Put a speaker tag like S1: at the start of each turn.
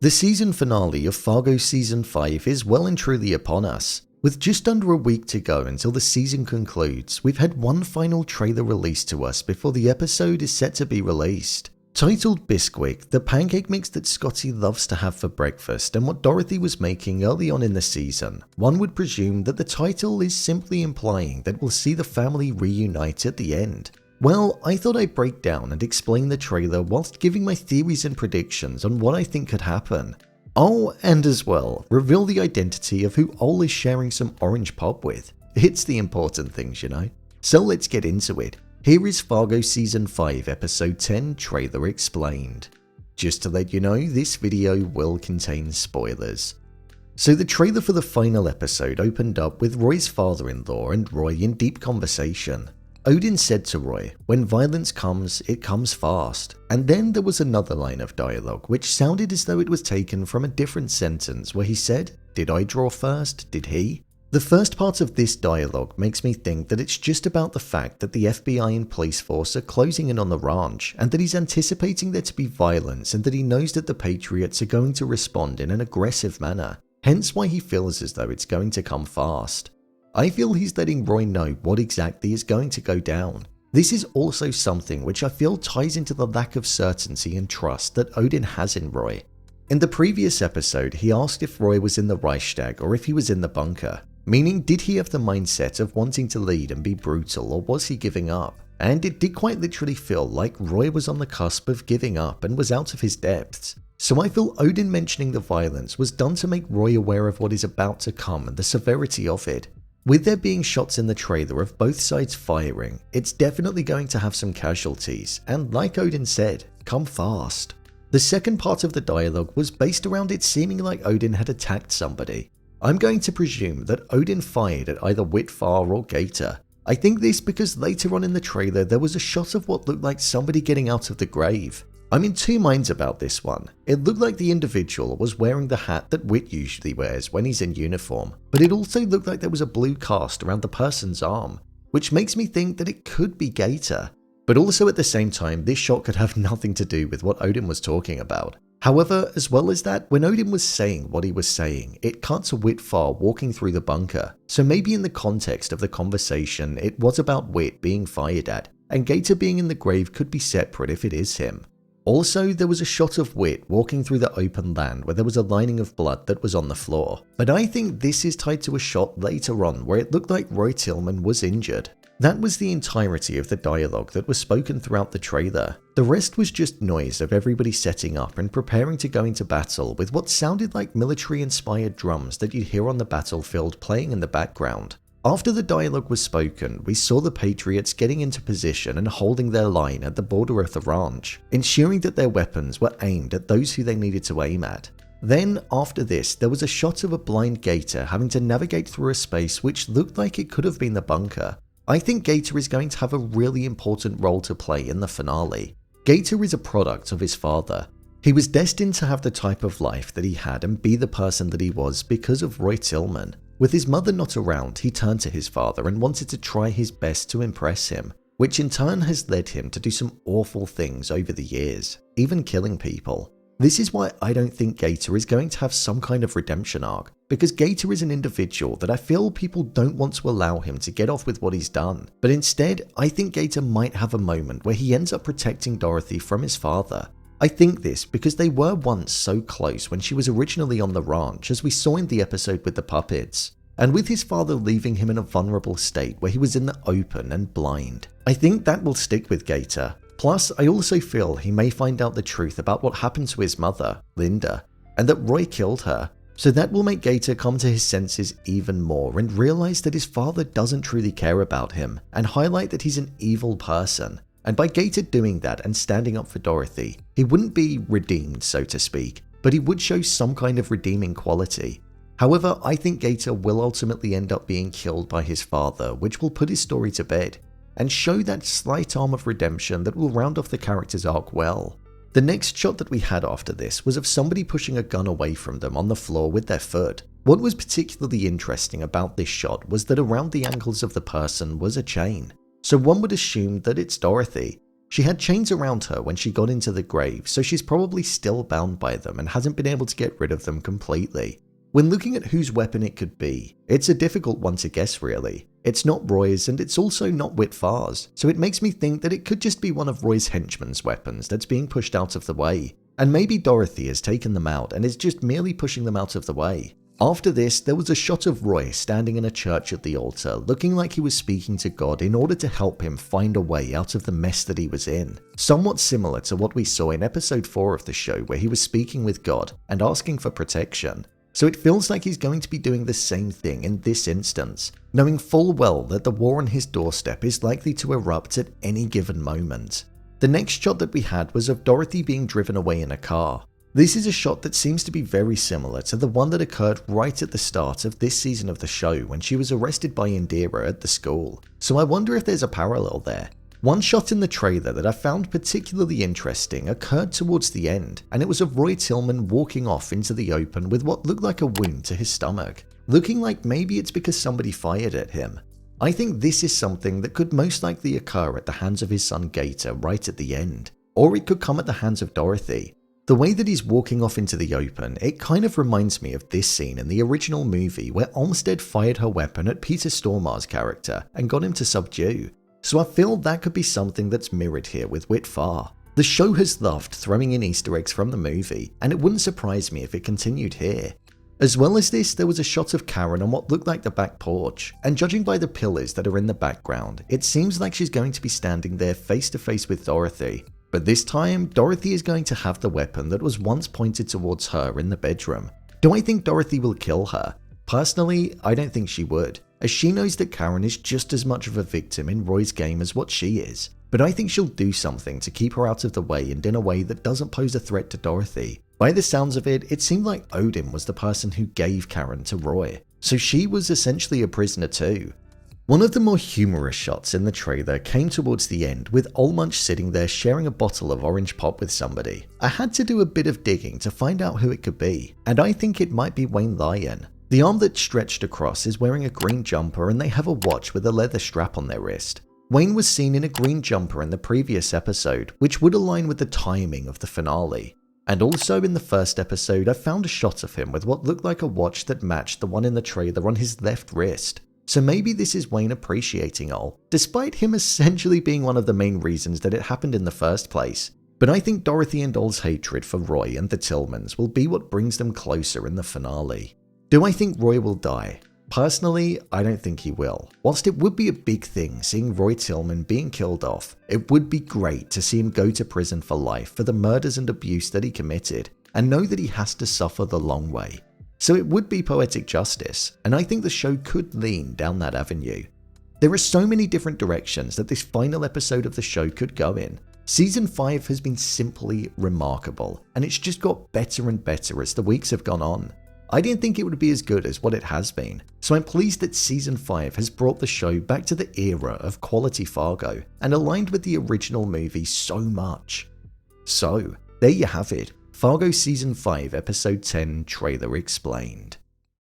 S1: The season finale of Fargo Season 5 is well and truly upon us. With just under a week to go until the season concludes, we've had one final trailer released to us before the episode is set to be released. Titled Bisquick, the pancake mix that Scotty loves to have for breakfast and what Dorothy was making early on in the season, one would presume that the title is simply implying that we'll see the family reunite at the end. Well, I thought I'd break down and explain the trailer whilst giving my theories and predictions on what I think could happen. Oh, and as well, reveal the identity of who Ole is sharing some orange pop with. It's the important things, you know. So let's get into it. Here is Fargo Season 5 Episode 10 Trailer Explained. Just to let you know, this video will contain spoilers. So the trailer for the final episode opened up with Roy's father-in-law and Roy in deep conversation. Odin said to Roy, "When violence comes, it comes fast." And then there was another line of dialogue which sounded as though it was taken from a different sentence where he said, "Did I draw first? Did he?" The first part of this dialogue makes me think that it's just about the fact that the FBI and police force are closing in on the ranch and that he's anticipating there to be violence and that he knows that the Patriots are going to respond in an aggressive manner, hence why he feels as though it's going to come fast. I feel he's letting Roy know what exactly is going to go down. This is also something which I feel ties into the lack of certainty and trust that Odin has in Roy. In the previous episode, he asked if Roy was in the Reichstag or if he was in the bunker, meaning did he have the mindset of wanting to lead and be brutal or was he giving up? And it did quite literally feel like Roy was on the cusp of giving up and was out of his depths. So I feel Odin mentioning the violence was done to make Roy aware of what is about to come and the severity of it. With there being shots in the trailer of both sides firing, it's definitely going to have some casualties, and like Odin said, come fast. The second part of the dialogue was based around it seeming like Odin had attacked somebody. I'm going to presume that Odin fired at either Whitfar or Gator. I think this because later on in the trailer there was a shot of what looked like somebody getting out of the grave. I'm in two minds about this one. It looked like the individual was wearing the hat that Whit usually wears when he's in uniform, but it also looked like there was a blue cast around the person's arm, which makes me think that it could be Gator. But also at the same time, this shot could have nothing to do with what Odin was talking about. However, as well as that, when Odin was saying what he was saying, it cut to Whitfar walking through the bunker, so maybe in the context of the conversation it was about Whit being fired at, and Gator being in the grave could be separate if it is him. Also, there was a shot of Whit walking through the open land where there was a lining of blood that was on the floor, but I think this is tied to a shot later on where it looked like Roy Tilman was injured. That was the entirety of the dialogue that was spoken throughout the trailer. The rest was just noise of everybody setting up and preparing to go into battle with what sounded like military-inspired drums that you'd hear on the battlefield playing in the background. After the dialogue was spoken, we saw the Patriots getting into position and holding their line at the border of the ranch, ensuring that their weapons were aimed at those who they needed to aim at. Then, after this, there was a shot of a blind Gator having to navigate through a space which looked like it could have been the bunker. I think Gator is going to have a really important role to play in the finale. Gator is a product of his father. He was destined to have the type of life that he had and be the person that he was because of Roy Tilman. With his mother not around, he turned to his father and wanted to try his best to impress him, which in turn has led him to do some awful things over the years, even killing people. This is why I don't think Gator is going to have some kind of redemption arc, because Gator is an individual that I feel people don't want to allow him to get off with what he's done, but instead I think Gator might have a moment where he ends up protecting Dorothy from his father. I think this because they were once so close when she was originally on the ranch, as we saw in the episode with the puppets, and with his father leaving him in a vulnerable state where he was in the open and blind. I think that will stick with Gator. Plus, I also feel he may find out the truth about what happened to his mother, Linda, and that Roy killed her, so that will make Gator come to his senses even more and realize that his father doesn't truly care about him, and highlight that he's an evil person. And by Gator doing that and standing up for Dorothy, he wouldn't be redeemed, so to speak, but he would show some kind of redeeming quality. However, I think Gator will ultimately end up being killed by his father, which will put his story to bed, and show that slight arm of redemption that will round off the character's arc well. The next shot that we had after this was of somebody pushing a gun away from them on the floor with their foot. What was particularly interesting about this shot was that around the ankles of the person was a chain. So one would assume that it's Dorothy. She had chains around her when she got into the grave, so she's probably still bound by them and hasn't been able to get rid of them completely. When looking at whose weapon it could be, it's a difficult one to guess really. It's not Roy's and it's also not Whit Farr's, so it makes me think that it could just be one of Roy's henchmen's weapons that's being pushed out of the way. And maybe Dorothy has taken them out and is just merely pushing them out of the way. After this, there was a shot of Roy standing in a church at the altar, looking like he was speaking to God in order to help him find a way out of the mess that he was in. Somewhat similar to what we saw in episode 4 of the show, where he was speaking with God and asking for protection. So it feels like he's going to be doing the same thing in this instance, knowing full well that the war on his doorstep is likely to erupt at any given moment. The next shot that we had was of Dorothy being driven away in a car. This is a shot that seems to be very similar to the one that occurred right at the start of this season of the show when she was arrested by Indira at the school, so I wonder if there's a parallel there. One shot in the trailer that I found particularly interesting occurred towards the end, and it was of Roy Tilman walking off into the open with what looked like a wound to his stomach, looking like maybe it's because somebody fired at him. I think this is something that could most likely occur at the hands of his son Gator right at the end, or it could come at the hands of Dorothy. The way that he's walking off into the open, it kind of reminds me of this scene in the original movie where Olmsted fired her weapon at Peter Stormare's character and got him to subdue. So I feel that could be something that's mirrored here with Whit Farr. The show has loved throwing in Easter eggs from the movie, and it wouldn't surprise me if it continued here. As well as this, there was a shot of Karen on what looked like the back porch, and judging by the pillars that are in the background, it seems like she's going to be standing there face to face with Dorothy. But this time, Dorothy is going to have the weapon that was once pointed towards her in the bedroom. Do I think Dorothy will kill her? Personally, I don't think she would, as she knows that Karen is just as much of a victim in Roy's game as what she is. But I think she'll do something to keep her out of the way and in a way that doesn't pose a threat to Dorothy. By the sounds of it, it seemed like Odin was the person who gave Karen to Roy, so she was essentially a prisoner too. One of the more humorous shots in the trailer came towards the end with Ole Munch sitting there sharing a bottle of orange pop with somebody. I had to do a bit of digging to find out who it could be, and I think it might be Wayne Lyon. The arm that's stretched across is wearing a green jumper and they have a watch with a leather strap on their wrist. Wayne was seen in a green jumper in the previous episode, which would align with the timing of the finale. And also in the first episode, I found a shot of him with what looked like a watch that matched the one in the trailer on his left wrist. So maybe this is Wayne appreciating Ole, despite him essentially being one of the main reasons that it happened in the first place. But I think Dorothy and Ole's hatred for Roy and the Tilmans will be what brings them closer in the finale. Do I think Roy will die? Personally, I don't think he will. Whilst it would be a big thing seeing Roy Tilman being killed off, it would be great to see him go to prison for life for the murders and abuse that he committed, and know that he has to suffer the long way. So it would be poetic justice, and I think the show could lean down that avenue. There are so many different directions that this final episode of the show could go in. Season 5 has been simply remarkable, and it's just got better and better as the weeks have gone on. I didn't think it would be as good as what it has been, so I'm pleased that Season 5 has brought the show back to the era of quality Fargo, and aligned with the original movie so much. So, there you have it. Fargo Season 5 Episode 10 Trailer Explained.